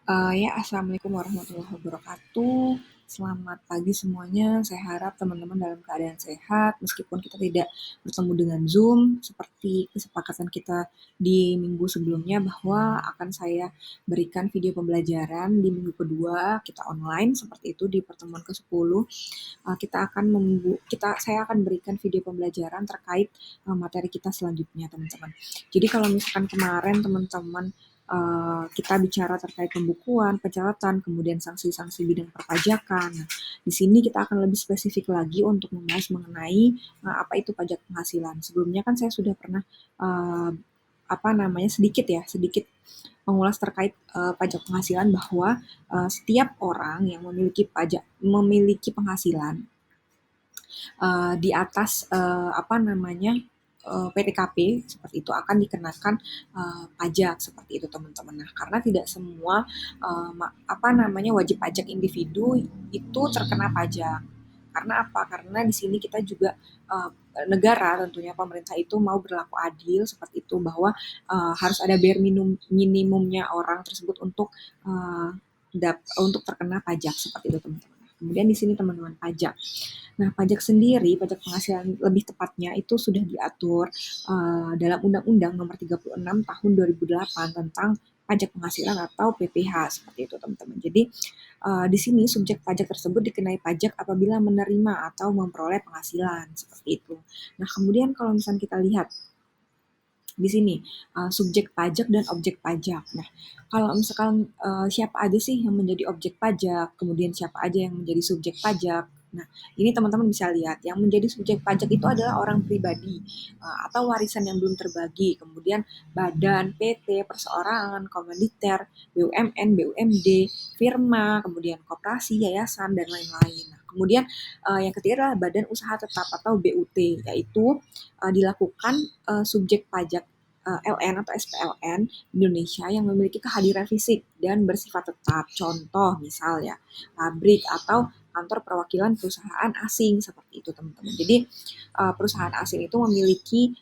Ya, assalamualaikum warahmatullahi wabarakatuh. Selamat pagi semuanya. Saya harap teman-teman dalam keadaan sehat, meskipun kita tidak bertemu dengan Zoom, seperti kesepakatan kita di minggu sebelumnya bahwa akan saya berikan video pembelajaran di minggu kedua kita online seperti itu di pertemuan ke-10. Saya akan berikan video pembelajaran terkait materi kita selanjutnya, teman-teman. Jadi kalau misalkan kemarin teman-teman kita bicara terkait pembukuan, pencatatan, kemudian sanksi-sanksi bidang perpajakan. Nah, di sini kita akan lebih spesifik lagi untuk membahas mengenai apa itu pajak penghasilan. Sebelumnya kan saya sudah pernah uh, sedikit mengulas terkait pajak penghasilan bahwa setiap orang yang memiliki penghasilan di atas PTKP seperti itu akan dikenakan pajak seperti itu, teman-teman. Nah, karena tidak semua wajib pajak individu itu terkena pajak. Karena apa? Karena di sini kita juga negara, tentunya pemerintah itu mau berlaku adil seperti itu, bahwa harus ada bare minimumnya orang tersebut uh, untuk terkena pajak seperti itu, teman-teman. Kemudian di sini, teman-teman, pajak. Nah, pajak sendiri, pajak penghasilan lebih tepatnya itu sudah diatur dalam Undang-Undang Nomor 36 Tahun 2008 tentang pajak penghasilan atau PPH seperti itu, teman-teman. Jadi di sini subjek pajak tersebut dikenai pajak apabila menerima atau memperoleh penghasilan seperti itu. Nah, kemudian kalau misalnya kita lihat di sini subjek pajak dan objek pajak. Nah, kalau misalkan siapa aja sih yang menjadi objek pajak, kemudian siapa aja yang menjadi subjek pajak. Nah, ini teman-teman bisa lihat, yang menjadi subjek pajak itu adalah orang pribadi atau warisan yang belum terbagi, kemudian badan, PT, perseorangan, komoditer, BUMN, BUMD, firma, kemudian koperasi, yayasan, dan lain-lain. Nah, kemudian yang ketiga adalah badan usaha tetap atau BUT, yaitu dilakukan subjek pajak LN atau SPLN Indonesia yang memiliki kehadiran fisik dan bersifat tetap. Contoh misalnya pabrik atau kantor perwakilan perusahaan asing seperti itu, teman-teman. Jadi perusahaan asing itu memiliki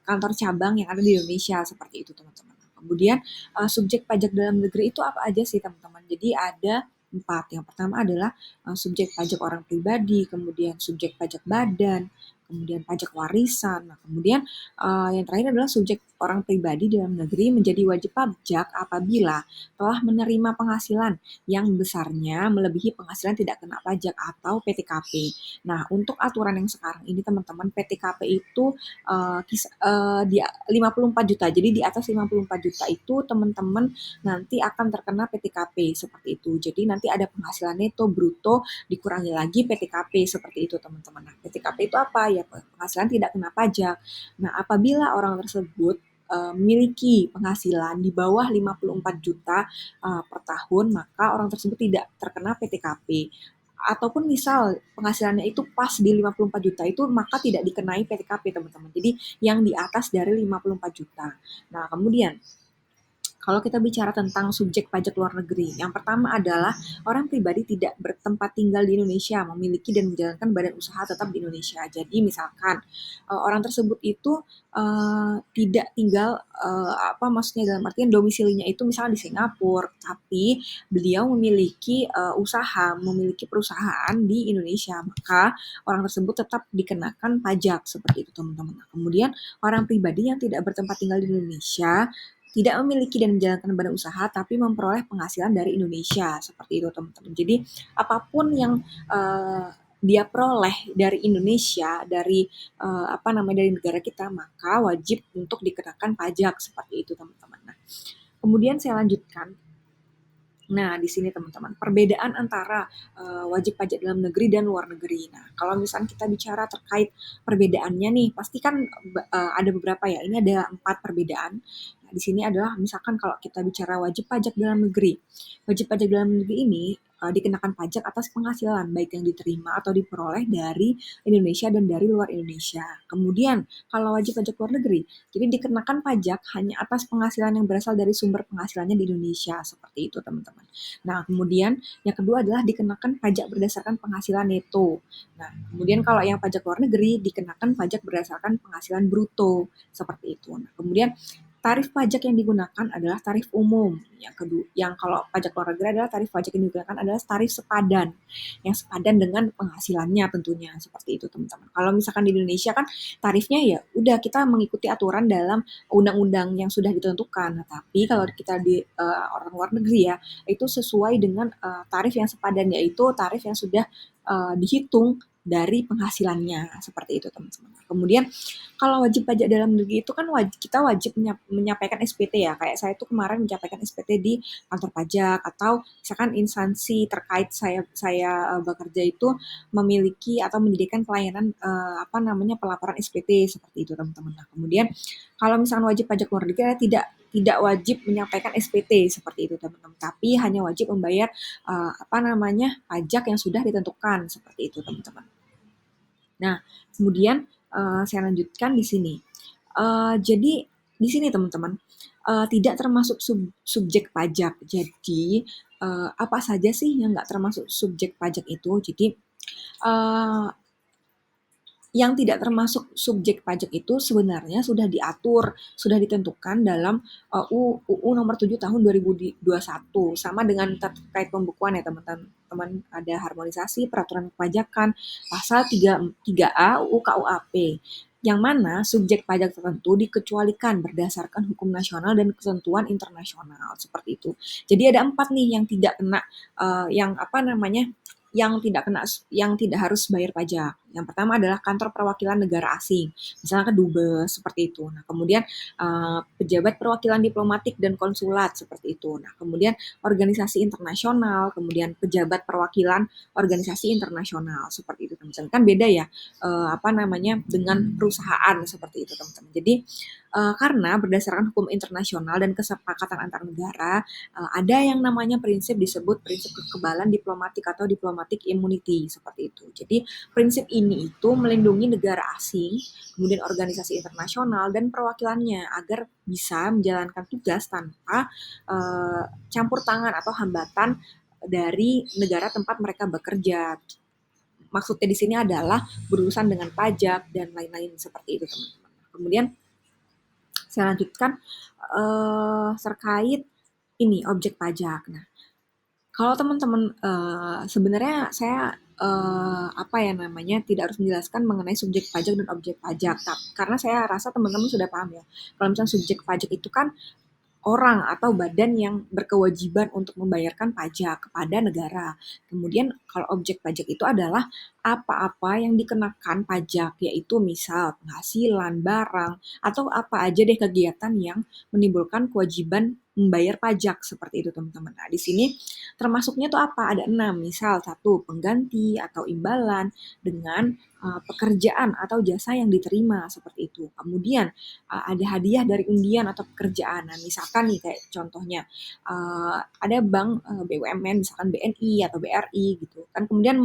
kantor cabang yang ada di Indonesia seperti itu, teman-teman. Kemudian subjek pajak dalam negeri itu apa aja sih, teman-teman? Jadi ada 4. Yang pertama adalah subjek pajak orang pribadi, kemudian subjek pajak badan, kemudian pajak warisan. Nah, kemudian yang terakhir adalah subjek orang pribadi dalam negeri menjadi wajib pajak apabila telah menerima penghasilan yang besarnya melebihi penghasilan tidak kena pajak atau PTKP. Nah, untuk aturan yang sekarang ini, teman-teman, PTKP itu di 54 juta. Jadi di atas 54 juta itu teman-teman nanti akan terkena PTKP seperti itu. Jadi nanti ada penghasilan neto, bruto, dikurangi lagi PTKP seperti itu, teman-teman. Nah, PTKP itu apa? Ya, penghasilan tidak kena pajak. Nah, apabila orang tersebut memiliki penghasilan di bawah 54 juta per tahun, maka orang tersebut tidak terkena PTKP. Ataupun misal penghasilannya itu pas di 54 juta itu, maka tidak dikenai PTKP, teman-teman. Jadi yang di atas dari 54 juta. Nah, kemudian kalau kita bicara tentang subjek pajak luar negeri, yang pertama adalah orang pribadi tidak bertempat tinggal di Indonesia, memiliki dan menjalankan badan usaha tetap di Indonesia. Jadi misalkan orang tersebut itu tidak tinggal maksudnya dalam artian domisilinya itu misalnya di Singapura, tapi beliau memiliki memiliki perusahaan di Indonesia, maka orang tersebut tetap dikenakan pajak seperti itu, teman-teman. Nah, kemudian orang pribadi yang tidak bertempat tinggal di Indonesia tidak memiliki dan menjalankan badan usaha tapi memperoleh penghasilan dari Indonesia seperti itu, teman-teman. Jadi apapun yang dia peroleh dari Indonesia, dari dari negara kita, maka wajib untuk dikenakan pajak seperti itu, teman-teman. Nah, kemudian saya lanjutkan. Nah, di sini, teman-teman, perbedaan antara wajib pajak dalam negeri dan luar negeri. Nah, kalau misalnya kita bicara terkait perbedaannya nih, pasti kan ada beberapa ya. Ini ada 4 perbedaan. Nah, di sini adalah misalkan kalau kita bicara wajib pajak dalam negeri. Wajib pajak dalam negeri ini dikenakan pajak atas penghasilan baik yang diterima atau diperoleh dari Indonesia dan dari luar Indonesia. Kemudian, kalau wajib pajak luar negeri, jadi dikenakan pajak hanya atas penghasilan yang berasal dari sumber penghasilannya di Indonesia, seperti itu, teman-teman. Nah, kemudian yang kedua adalah dikenakan pajak berdasarkan penghasilan neto. Nah, kemudian kalau yang pajak luar negeri dikenakan pajak berdasarkan penghasilan bruto, seperti itu. Nah, kemudian tarif pajak yang digunakan adalah tarif umum. Yang kedua, yang kalau pajak luar negeri adalah tarif pajak yang digunakan adalah tarif sepadan, yang sepadan dengan penghasilannya tentunya seperti itu teman-teman. Kalau misalkan di Indonesia kan tarifnya ya udah kita mengikuti aturan dalam undang-undang yang sudah ditentukan. Nah, tapi kalau kita di orang luar negeri ya itu sesuai dengan tarif yang sepadan, yaitu tarif yang sudah dihitung dari penghasilannya seperti itu teman-teman. Kemudian kalau wajib pajak dalam negeri itu kan kita wajib menyampaikan SPT ya. Kayak saya tuh kemarin menyampaikan SPT di kantor pajak, atau misalkan instansi terkait saya bekerja itu memiliki atau menyediakan pelayanan apa namanya pelaporan SPT seperti itu teman-teman. Nah, kemudian kalau misalkan wajib pajak luar negeri tidak wajib menyampaikan SPT seperti itu teman-teman, tapi hanya wajib membayar apa namanya pajak yang sudah ditentukan seperti itu teman-teman. Nah, kemudian saya lanjutkan di sini. Jadi di sini teman-teman tidak termasuk subjek pajak. Jadi apa saja sih yang nggak termasuk subjek pajak itu? Jadi uh, yang tidak termasuk subjek pajak itu sebenarnya sudah diatur, sudah ditentukan dalam UU nomor 7 tahun 2021, sama dengan terkait pembukuan ya teman-teman, ada harmonisasi peraturan kepajakan pasal 3 UU KUAP, yang mana subjek pajak tertentu dikecualikan berdasarkan hukum nasional dan ketentuan internasional seperti itu. Jadi ada 4 nih yang tidak kena yang apa namanya yang tidak harus bayar pajak. Yang pertama adalah kantor perwakilan negara asing, misalnya ke dubes seperti itu. Nah, kemudian pejabat perwakilan diplomatik dan konsulat seperti itu. Nah, kemudian organisasi internasional, kemudian pejabat perwakilan organisasi internasional seperti itu, teman-teman. Kan beda ya apa namanya dengan perusahaan seperti itu, teman-teman. Jadi karena berdasarkan hukum internasional dan kesepakatan antar negara, ada yang namanya prinsip disebut prinsip kekebalan diplomatik atau diplomatic immunity seperti itu. Jadi prinsip ini itu melindungi negara asing, kemudian organisasi internasional dan perwakilannya agar bisa menjalankan tugas tanpa campur tangan atau hambatan dari negara tempat mereka bekerja. Maksudnya di sini adalah berurusan dengan pajak dan lain-lain seperti itu teman-teman. Kemudian saya lanjutkan terkait ini objek pajak. Nah, kalau teman-teman sebenarnya saya apa ya namanya tidak harus menjelaskan mengenai subjek pajak dan objek pajak, karena saya rasa teman-teman sudah paham ya. Kalau misalnya subjek pajak itu kan orang atau badan yang berkewajiban untuk membayarkan pajak kepada negara. Kemudian kalau objek pajak itu adalah apa-apa yang dikenakan pajak, yaitu misal penghasilan, barang, atau apa aja deh kegiatan yang menimbulkan kewajiban membayar pajak seperti itu teman-teman. Nah, di sini termasuknya tuh apa? Ada 6. Misal satu pengganti atau imbalan dengan pekerjaan atau jasa yang diterima seperti itu. Kemudian ada hadiah dari undian atau pekerjaan. Nah, misalkan nih kayak contohnya ada bank BUMN misalkan BNI atau BRI gitu kan, kemudian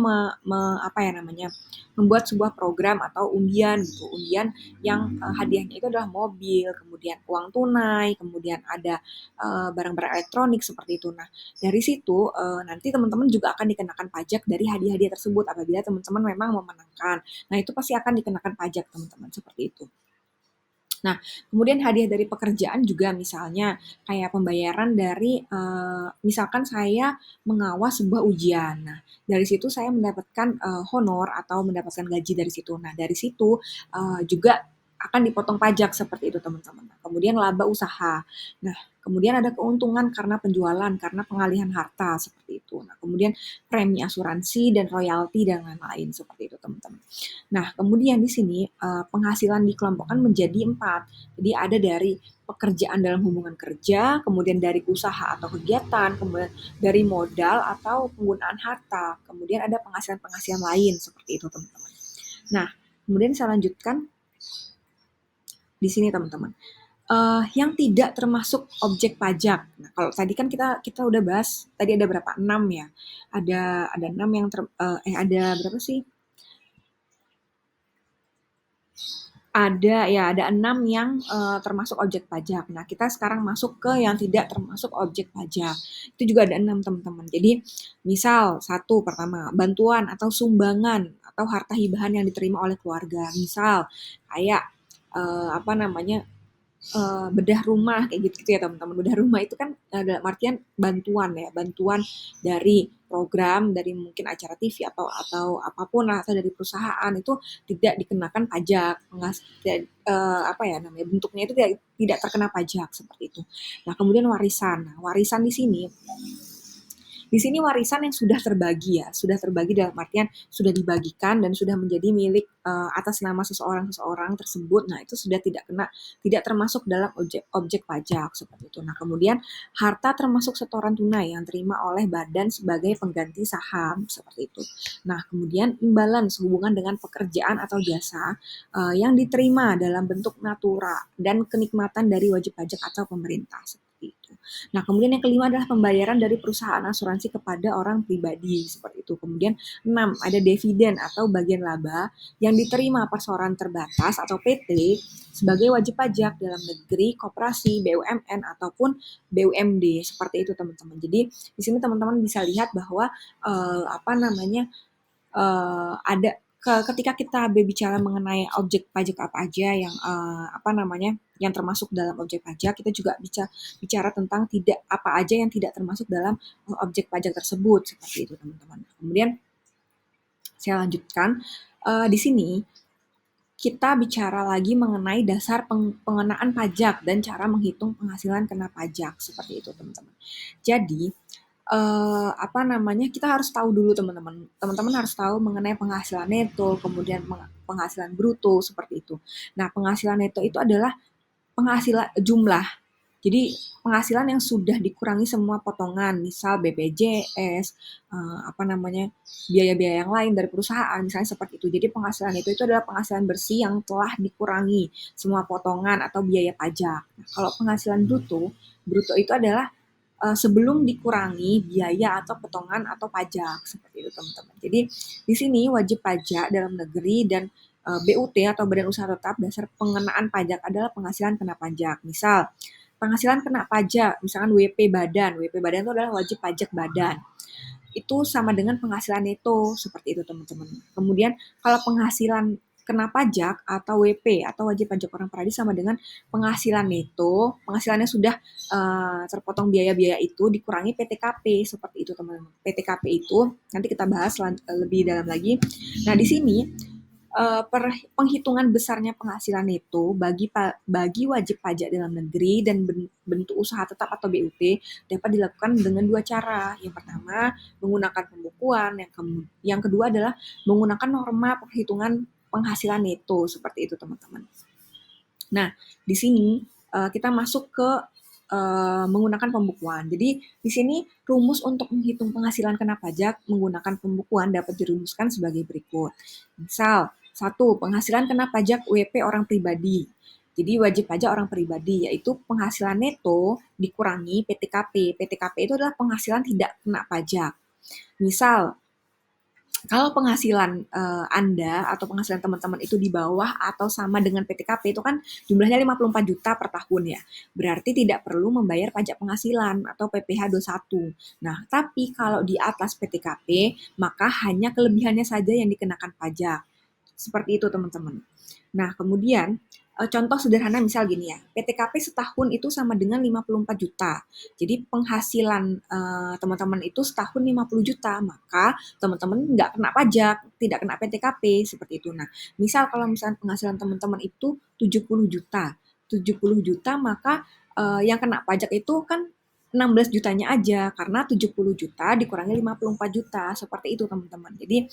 apa ya namanya membuat sebuah program atau undian gitu, undian yang hadiahnya itu adalah mobil, kemudian uang tunai, kemudian ada barang-barang elektronik seperti itu. Nah, dari situ nanti teman-teman juga akan dikenakan pajak dari hadiah-hadiah tersebut apabila teman-teman memang memenangkan. Nah, itu pasti akan dikenakan pajak teman-teman seperti itu. Nah, kemudian hadiah dari pekerjaan juga misalnya kayak pembayaran dari misalkan saya mengawas sebuah ujian. Nah, dari situ saya mendapatkan honor atau mendapatkan gaji dari situ. Nah, dari situ juga akan dipotong pajak seperti itu teman-teman. Nah, kemudian laba usaha. Nah, kemudian ada keuntungan karena penjualan, karena pengalihan harta seperti itu. Nah, kemudian premi asuransi dan royalti dan lain-lain seperti itu teman-teman. Nah, kemudian di sini penghasilan dikelompokkan menjadi 4. Jadi ada dari pekerjaan dalam hubungan kerja, kemudian dari usaha atau kegiatan, kemudian dari modal atau penggunaan harta, kemudian ada penghasilan-penghasilan lain seperti itu teman-teman. Nah, kemudian saya lanjutkan di sini teman-teman. Yang tidak termasuk objek pajak. Nah, kalau tadi kan kita udah bahas, tadi ada berapa? 6 ya. Ada 6 yang ada berapa sih? Ada 6 yang termasuk objek pajak. Nah, kita sekarang masuk ke yang tidak termasuk objek pajak. Itu juga ada 6 teman-teman. Jadi, misal satu pertama, bantuan atau sumbangan atau harta hibahan yang diterima oleh keluarga. Misal kayak apa namanya bedah rumah kayak gitu ya teman-teman. Bedah rumah itu kan dalam artian bantuan ya, bantuan dari program, dari mungkin acara TV atau apapun lah, atau dari perusahaan itu tidak dikenakan pajak. Apa ya namanya, bentuknya itu tidak tidak terkena pajak seperti itu. Nah, kemudian warisan. Nah, warisan di sini warisan yang sudah terbagi ya, sudah terbagi dalam artian sudah dibagikan dan sudah menjadi milik atas nama seseorang tersebut. Nah, itu sudah tidak termasuk dalam objek pajak seperti itu. Nah, kemudian harta termasuk setoran tunai yang terima oleh badan sebagai pengganti saham seperti itu. Nah, kemudian imbalan sehubungan dengan pekerjaan atau jasa yang diterima dalam bentuk natura dan kenikmatan dari wajib pajak atau pemerintah seperti itu. Nah, kemudian yang kelima adalah pembayaran dari perusahaan asuransi kepada orang pribadi seperti itu. Kemudian 6 ada dividen atau bagian laba yang diterima perseroan terbatas atau PT sebagai wajib pajak dalam negeri, koperasi, BUMN ataupun BUMD seperti itu teman-teman. Jadi di sini teman-teman bisa lihat bahwa apa namanya ada ketika kita berbicara mengenai objek pajak apa aja yang apa namanya yang termasuk dalam objek pajak, kita juga bicara tentang tidak apa aja yang tidak termasuk dalam objek pajak tersebut seperti itu teman-teman. Kemudian saya lanjutkan di sini kita bicara lagi mengenai dasar pengenaan pajak dan cara menghitung penghasilan kena pajak seperti itu teman-teman. Jadi apa namanya, kita harus tahu dulu teman-teman. Teman-teman harus tahu mengenai penghasilan neto, kemudian penghasilan bruto seperti itu. Nah, penghasilan neto itu adalah penghasilan jumlah. Jadi penghasilan yang sudah dikurangi semua potongan, misal BPJS, apa namanya, biaya-biaya yang lain dari perusahaan, misalnya seperti itu. Jadi penghasilan itu adalah penghasilan bersih yang telah dikurangi semua potongan atau biaya pajak. Nah, kalau penghasilan bruto, bruto itu adalah sebelum dikurangi biaya atau potongan atau pajak seperti itu teman-teman. Jadi di sini wajib pajak dalam negeri dan BUT atau Badan Usaha Tetap dasar pengenaan pajak adalah penghasilan kena pajak. Misal penghasilan kena pajak, misalkan WP Badan. WP Badan itu adalah wajib pajak badan. Itu sama dengan penghasilan neto seperti itu teman-teman. Kemudian kalau penghasilan kena pajak atau WP atau wajib pajak orang pribadi sama dengan penghasilan neto, penghasilannya sudah terpotong biaya-biaya itu dikurangi PTKP seperti itu teman-teman. PTKP itu nanti kita bahas lebih dalam lagi. Nah, di sini penghitungan besarnya penghasilan itu bagi wajib pajak dalam negeri dan bentuk usaha tetap atau BUT dapat dilakukan dengan dua cara. Yang pertama menggunakan pembukuan, yang kedua adalah menggunakan norma perhitungan penghasilan neto seperti itu teman-teman. Nah, di sini kita masuk ke menggunakan pembukuan. Jadi di sini rumus untuk menghitung penghasilan kena pajak menggunakan pembukuan dapat dirumuskan sebagai berikut. Misal, satu, penghasilan kena pajak WP orang pribadi. Jadi wajib pajak orang pribadi yaitu penghasilan neto dikurangi PTKP. PTKP itu adalah penghasilan tidak kena pajak. Misal, kalau penghasilan Anda atau penghasilan teman-teman itu di bawah atau sama dengan PTKP itu kan jumlahnya 54 juta per tahun ya. Berarti tidak perlu membayar pajak penghasilan atau PPh 21. Nah, tapi kalau di atas PTKP maka hanya kelebihannya saja yang dikenakan pajak. Seperti itu teman-teman. Nah, kemudian contoh sederhana misal gini ya, PTKP setahun itu sama dengan 54 juta. Jadi penghasilan teman-teman itu setahun 50 juta, maka teman-teman nggak kena pajak, tidak kena PTKP, seperti itu. Nah, misal kalau misalnya penghasilan teman-teman itu 70 juta, 70 juta maka yang kena pajak itu kan 16 jutanya aja, karena 70 juta dikurangi 54 juta, seperti itu teman-teman. Jadi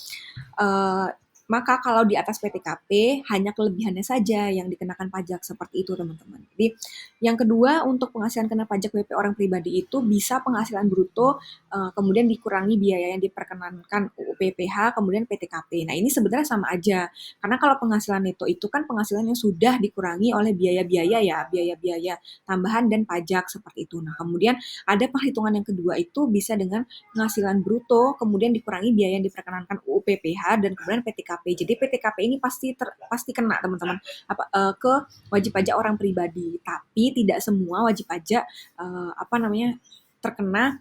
eh, maka kalau di atas PTKP hanya kelebihannya saja yang dikenakan pajak seperti itu teman-teman. Jadi yang kedua untuk penghasilan kena pajak WP orang pribadi itu bisa penghasilan bruto kemudian dikurangi biaya yang diperkenankan UU PPh kemudian PTKP. Nah ini sebenarnya sama aja karena kalau penghasilan neto itu kan penghasilan yang sudah dikurangi oleh biaya-biaya ya biaya-biaya tambahan dan pajak seperti itu. Nah kemudian ada perhitungan yang kedua itu bisa dengan penghasilan bruto kemudian dikurangi biaya yang diperkenankan UU PPh dan kemudian PTKP. Jadi PTKP ini pasti kena teman-teman ke wajib pajak orang pribadi. Tapi tidak semua wajib pajak apa namanya terkena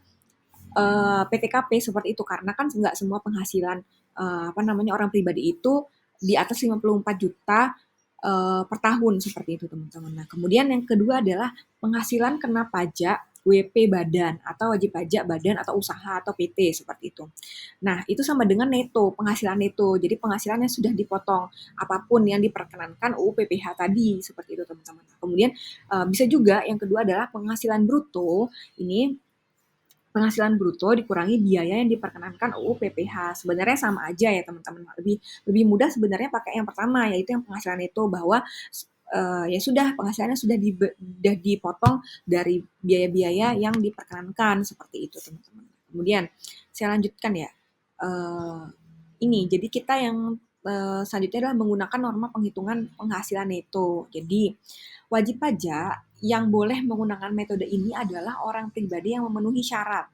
PTKP seperti itu karena kan nggak semua penghasilan apa namanya orang pribadi itu di atas 54 juta per tahun seperti itu teman-teman. Nah, kemudian yang kedua adalah penghasilan kena pajak WP badan atau wajib pajak badan atau usaha atau PT seperti itu. Nah, itu sama dengan neto, penghasilan neto. Jadi penghasilan yang sudah dipotong apapun yang diperkenankan UU PPH tadi seperti itu teman-teman. Kemudian bisa juga yang kedua adalah penghasilan bruto. Ini penghasilan bruto dikurangi biaya yang diperkenankan UU PPH. Sebenarnya sama aja ya teman-teman. Lebih mudah sebenarnya pakai yang pertama, yaitu yang penghasilan neto, bahwa ya sudah penghasilannya sudah dipotong dari biaya-biaya yang diperkenankan seperti itu teman-teman. Kemudian saya lanjutkan ya. Eh, ini jadi kita yang selanjutnya adalah menggunakan norma penghitungan penghasilan neto. Jadi wajib pajak yang boleh menggunakan metode ini adalah orang pribadi yang memenuhi syarat.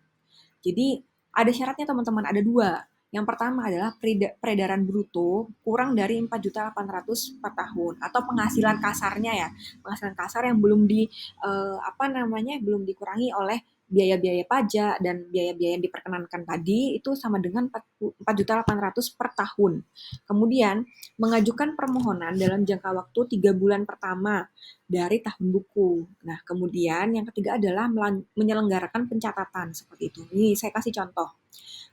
Jadi ada syaratnya teman-teman, ada dua. Yang pertama adalah peredaran bruto kurang dari 4.800.000 per tahun atau penghasilan kasarnya ya. Penghasilan kasar yang belum dikurangi oleh biaya-biaya pajak dan biaya-biaya yang diperkenankan tadi itu sama dengan 4.800.000 per tahun. Kemudian mengajukan permohonan dalam jangka waktu 3 bulan pertama dari tahun buku. Nah, kemudian yang ketiga adalah menyelenggarakan pencatatan seperti itu. Ini saya kasih contoh.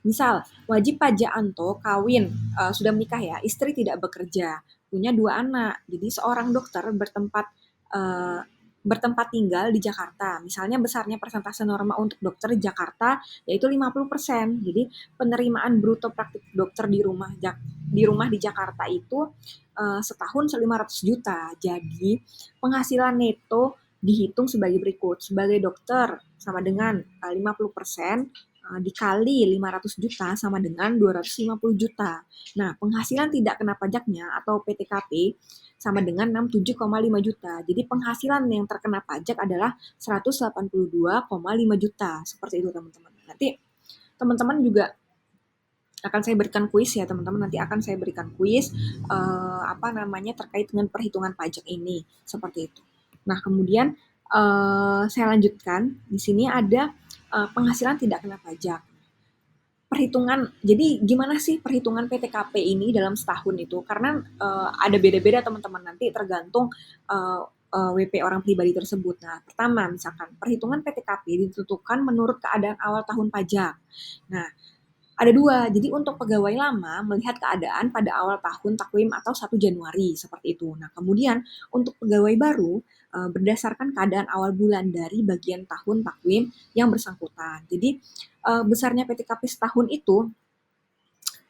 Misal, wajib pajak Anto kawin, sudah menikah ya, istri tidak bekerja, punya 2 anak. Jadi seorang dokter eh, bertempat tinggal di Jakarta. Misalnya besarnya persentase norma untuk dokter di Jakarta yaitu 50%. Jadi penerimaan bruto praktik dokter di rumah di Jakarta itu setahun 500 juta. Jadi penghasilan neto dihitung sebagai berikut. Sebagai dokter sama dengan 50% dikali 500 juta sama dengan 250 juta. Nah, penghasilan tidak kena pajaknya atau PTKP sama dengan 67,5 juta. Jadi penghasilan yang terkena pajak adalah 182,5 juta. Seperti itu teman-teman. Nanti teman-teman juga akan saya berikan kuis ya teman-teman. Nanti akan saya berikan kuis terkait dengan perhitungan pajak ini seperti itu. Nah kemudian saya lanjutkan di sini ada penghasilan tidak kena pajak. Perhitungan, jadi gimana sih perhitungan PTKP ini dalam setahun itu? Karena ada beda-beda teman-teman, nanti tergantung WP orang pribadi tersebut. Nah, pertama misalkan perhitungan PTKP ditentukan menurut keadaan awal tahun pajak. Nah, ada dua, jadi untuk pegawai lama melihat keadaan pada awal tahun takwim atau 1 Januari, seperti itu. Nah, kemudian untuk pegawai baru berdasarkan keadaan awal bulan dari bagian tahun takwim yang bersangkutan. Jadi besarnya PTKP setahun itu,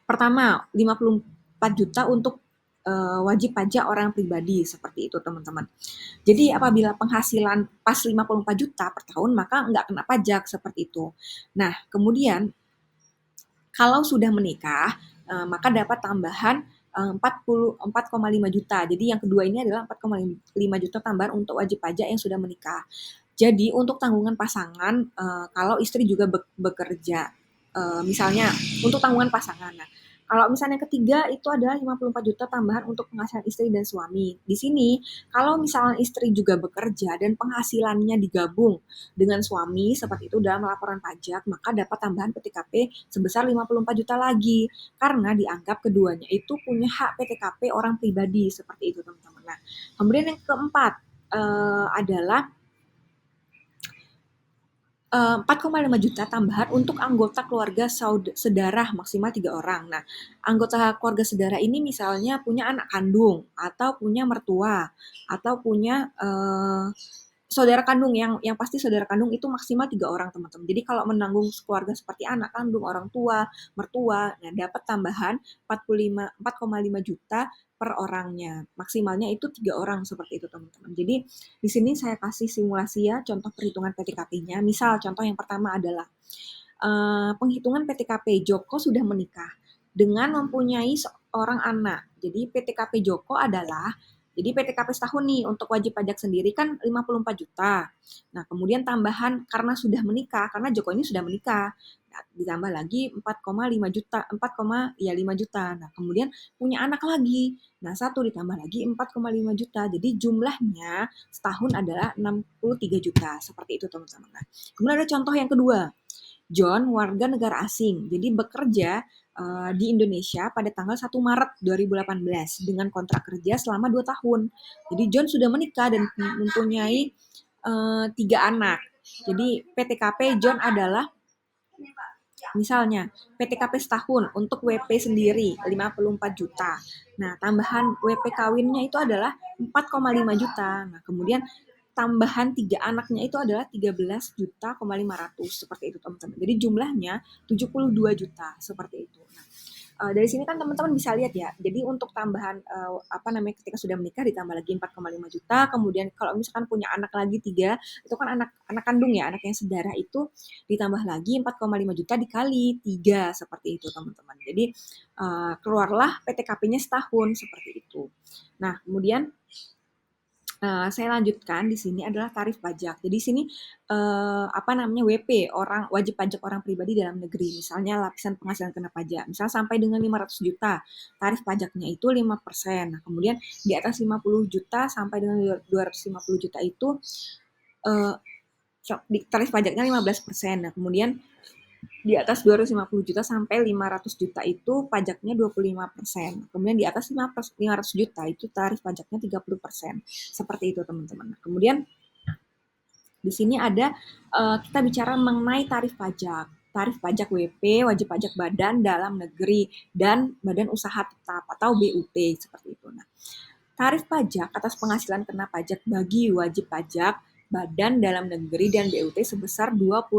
pertama 54 juta untuk wajib pajak orang pribadi, seperti itu teman-teman. Jadi apabila penghasilan pas 54 juta per tahun maka nggak kena pajak, seperti itu. Nah, kemudian kalau sudah menikah, maka dapat tambahan 4,5 juta. Jadi yang kedua ini adalah 4,5 juta tambahan untuk wajib pajak yang sudah menikah. Jadi untuk tanggungan pasangan, kalau istri juga bekerja, misalnya untuk tanggungan pasangan. Nah, kalau misalnya ketiga itu adalah 54 juta tambahan untuk penghasilan istri dan suami. Di sini kalau misalnya istri juga bekerja dan penghasilannya digabung dengan suami seperti itu dalam laporan pajak, maka dapat tambahan PTKP sebesar 54 juta lagi karena dianggap keduanya itu punya hak PTKP orang pribadi, seperti itu teman-teman. Nah, kemudian yang keempat adalah 4,5 juta tambahan untuk anggota keluarga sedarah maksimal 3 orang. Nah, anggota keluarga sedarah ini misalnya punya anak kandung atau punya mertua atau punya saudara kandung, yang pasti saudara kandung itu maksimal 3 orang teman-teman. Jadi kalau menanggung keluarga seperti anak kandung, orang tua, mertua, nah dapat tambahan 4,5 juta per orangnya. Maksimalnya itu 3 orang, seperti itu teman-teman. Jadi di sini saya kasih simulasi ya contoh perhitungan PTKP-nya. Misal contoh yang pertama adalah penghitungan PTKP Joko sudah menikah dengan mempunyai seorang anak. Jadi PTKP Joko adalah, jadi PTKP setahun nih untuk wajib pajak sendiri kan 54 juta. Nah, kemudian tambahan karena sudah menikah, karena Joko ini sudah menikah. Nah, ditambah lagi 4,5 juta, 4,5 juta. Nah, kemudian punya anak lagi. Nah, satu ditambah lagi 4,5 juta. Jadi jumlahnya setahun adalah 63 juta. Seperti itu, teman-teman. Nah, kemudian ada contoh yang kedua. John warga negara asing, jadi bekerja di Indonesia pada tanggal 1 Maret 2018 dengan kontrak kerja selama 2 tahun. Jadi John sudah menikah dan mempunyai 3 anak. Jadi PTKP John adalah misalnya PTKP setahun untuk WP sendiri 54 juta. Nah, tambahan WP kawinnya itu adalah 4,5 juta. Nah, kemudian tambahan 3 anaknya itu adalah 13 juta 500 seperti itu teman-teman. Jadi jumlahnya 72 juta seperti itu. Nah, dari sini kan teman-teman bisa lihat ya. Jadi untuk tambahan apa namanya ketika sudah menikah ditambah lagi 4,5 juta, kemudian kalau misalkan punya anak lagi 3, itu kan anak anak kandung ya, anak yang sedarah itu ditambah lagi 4,5 juta dikali 3 seperti itu teman-teman. Jadi keluarlah PTKP-nya setahun seperti itu. Nah, kemudian saya lanjutkan di sini adalah tarif pajak. Jadi sini apa namanya WP orang wajib pajak orang pribadi dalam negeri. Misalnya lapisan penghasilan kena pajak. Misal sampai dengan 500 juta, tarif pajaknya itu 5%. Nah, kemudian di atas 50 juta sampai dengan 250 juta itu eh, tarif pajaknya 15%. Nah, kemudian di atas 250 juta sampai 500 juta itu pajaknya 25%. Kemudian di atas 500 juta itu tarif pajaknya 30%. Seperti itu teman-teman. Nah, kemudian di sini ada kita bicara mengenai tarif pajak. Tarif pajak WP, wajib pajak badan dalam negeri, dan badan usaha tetap atau BUT seperti itu. Nah, tarif pajak atas penghasilan kena pajak bagi wajib pajak badan dalam negeri dan BUT sebesar 28%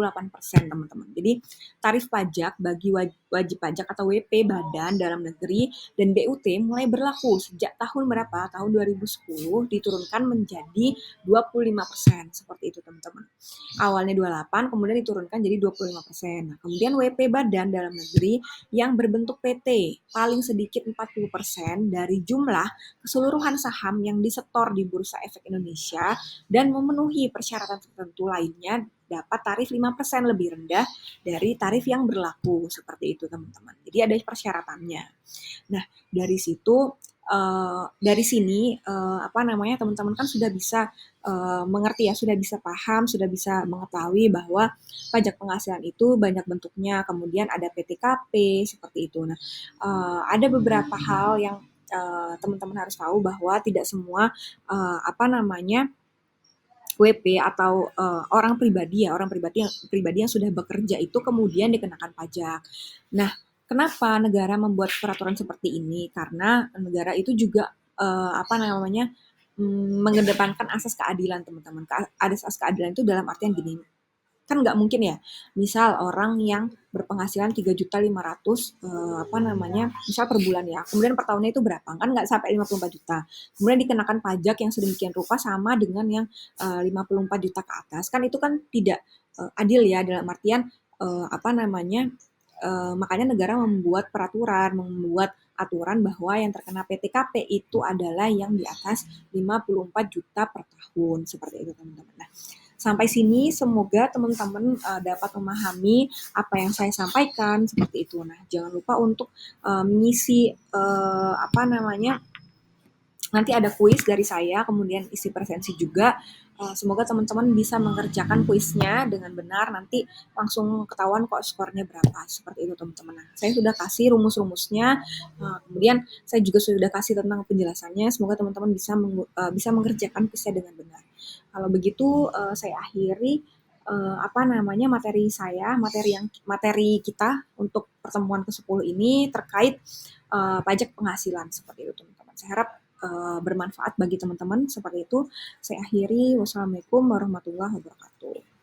teman-teman. Jadi tarif pajak bagi wajib pajak atau WP badan dalam negeri dan BUT mulai berlaku sejak tahun berapa? Tahun 2010 diturunkan menjadi 25% seperti itu teman-teman. Awalnya 28, kemudian diturunkan jadi 25%. Nah, kemudian WP badan dalam negeri yang berbentuk PT paling sedikit 40% dari jumlah keseluruhan saham yang disetor di Bursa Efek Indonesia dan memenuhi persyaratan tertentu lainnya dapat tarif 5% lebih rendah dari tarif yang berlaku. Seperti itu teman-teman. Jadi ada persyaratannya. Nah, dari situ dari sini apa namanya teman-teman kan sudah bisa mengerti ya, sudah bisa paham, sudah bisa mengetahui bahwa pajak penghasilan itu banyak bentuknya. Kemudian ada PTKP seperti itu. Nah, ada beberapa hal yang teman-teman harus tahu bahwa tidak semua apa namanya WP atau orang pribadi ya, orang pribadi yang sudah bekerja itu kemudian dikenakan pajak. Nah, kenapa negara membuat peraturan seperti ini? Karena negara itu juga apa namanya mengedepankan asas keadilan teman-teman. Asas keadilan itu dalam artian gini, kan nggak mungkin ya, misal orang yang berpenghasilan 3.500.000 apa namanya misal per bulan ya, kemudian per tahunnya itu berapa, kan nggak sampai 54 juta, kemudian dikenakan pajak yang sedemikian rupa sama dengan yang 54 juta ke atas, kan itu kan tidak adil ya, dalam artian apa namanya makanya negara membuat peraturan, membuat aturan bahwa yang terkena PTKP itu adalah yang di atas 54 juta per tahun, seperti itu teman-teman. Nah, sampai sini semoga teman-teman dapat memahami apa yang saya sampaikan seperti itu. Nah, jangan lupa untuk mengisi apa namanya nanti ada kuis dari saya, kemudian isi presensi juga. Semoga teman-teman bisa mengerjakan kuisnya dengan benar, nanti langsung ketahuan kok skornya berapa. Seperti itu teman-teman. Nah, saya sudah kasih rumus-rumusnya, kemudian saya juga sudah kasih tentang penjelasannya. Semoga teman-teman bisa mengerjakan kuisnya dengan benar. Kalau begitu saya akhiri apa namanya materi kita untuk pertemuan ke-10 ini terkait pajak penghasilan seperti itu teman-teman. Saya harap bermanfaat bagi teman-teman seperti itu. Saya akhiri. Wassalamualaikum warahmatullahi wabarakatuh.